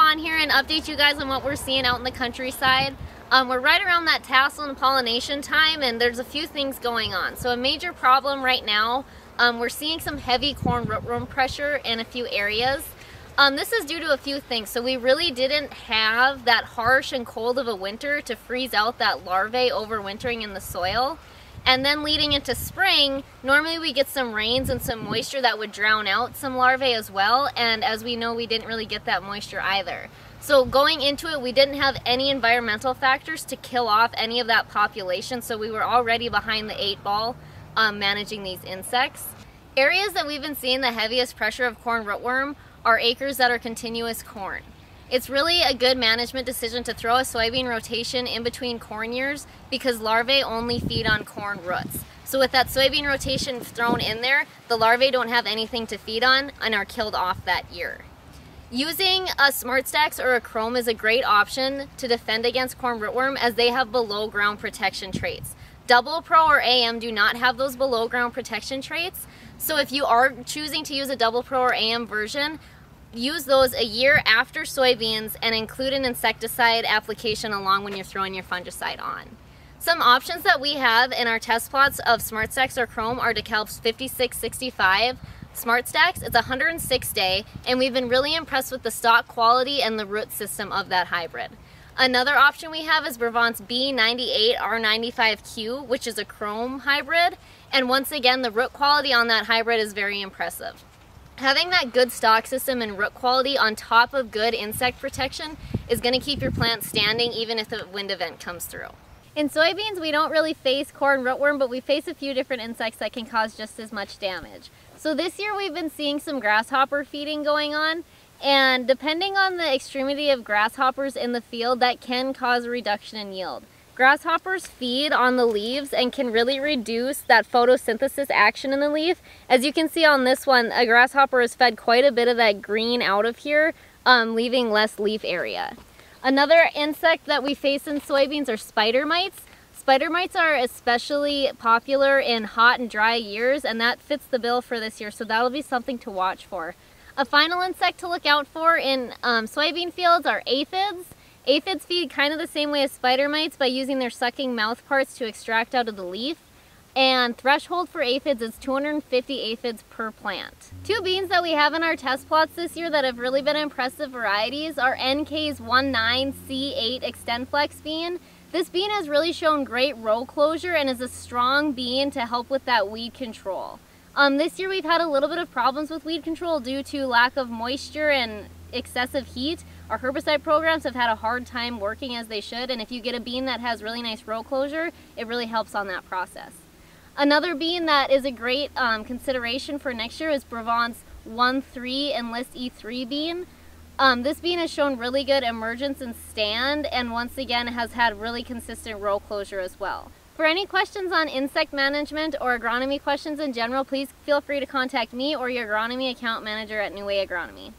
on here and update you guys on what we're seeing out in the countryside. We're right around that tassel and pollination time, and there's a few things going on. So a major problem right now, we're seeing some heavy corn rootworm pressure in a few areas. This is due to a few things. So we really didn't have that harsh and cold of a winter to freeze out that larvae overwintering in the soil. And then leading into spring, normally we get some rains and some moisture that would drown out some larvae as well. And as we know, we didn't really get that moisture either. So going into it, we didn't have any environmental factors to kill off any of that population. So we were already behind the 8 ball managing these insects. Areas that we've been seeing the heaviest pressure of corn rootworm are acres that are continuous corn. It's really a good management decision to throw a soybean rotation in between corn years because larvae only feed on corn roots. So with that soybean rotation thrown in there, the larvae don't have anything to feed on and are killed off that year. Using a SmartStax or a Qrome is a great option to defend against corn rootworm as they have below ground protection traits. Double Pro or AM do not have those below ground protection traits. So if you are choosing to use a Double Pro or AM version, use those a year after soybeans and include an insecticide application along when you're throwing your fungicide on. Some options that we have in our test plots of SmartStax or Qrome are DeKalb's 5665 SmartStax. It's 106 day, and we've been really impressed with the stalk quality and the root system of that hybrid. Another option we have is Brevant's B98R95Q, which is a Qrome hybrid, and once again the root quality on that hybrid is very impressive. Having that good stalk system and root quality on top of good insect protection is going to keep your plant standing even if a wind event comes through. In soybeans, we don't really face corn rootworm, but we face a few different insects that can cause just as much damage. So this year we've been seeing some grasshopper feeding going on, and depending on the extremity of grasshoppers in the field, that can cause a reduction in yield. Grasshoppers feed on the leaves and can really reduce that photosynthesis action in the leaf. As you can see on this one, a grasshopper has fed quite a bit of that green out of here, leaving less leaf area. Another insect that we face in soybeans are spider mites. Spider mites are especially popular in hot and dry years, and that fits the bill for this year, so that'll be something to watch for. A final insect to look out for in soybean fields are aphids. Aphids feed kind of the same way as spider mites by using their sucking mouth parts to extract out of the leaf. And threshold for aphids is 250 aphids per plant. Two beans that we have in our test plots this year that have really been impressive varieties are NK's 19C8 XtendFlex bean. This bean has really shown great row closure and is a strong bean to help with that weed control. This year we've had a little bit of problems with weed control due to lack of moisture and excessive heat. Our herbicide programs have had a hard time working as they should, and if you get a bean that has really nice row closure, it really helps on that process. Another bean that is a great consideration for next year is Brevant's 1-3 Enlist E3 bean. This bean has shown really good emergence and stand, and once again has had really consistent row closure as well. For any questions on insect management or agronomy questions in general, please feel free to contact me or your agronomy account manager at New Way Agronomy.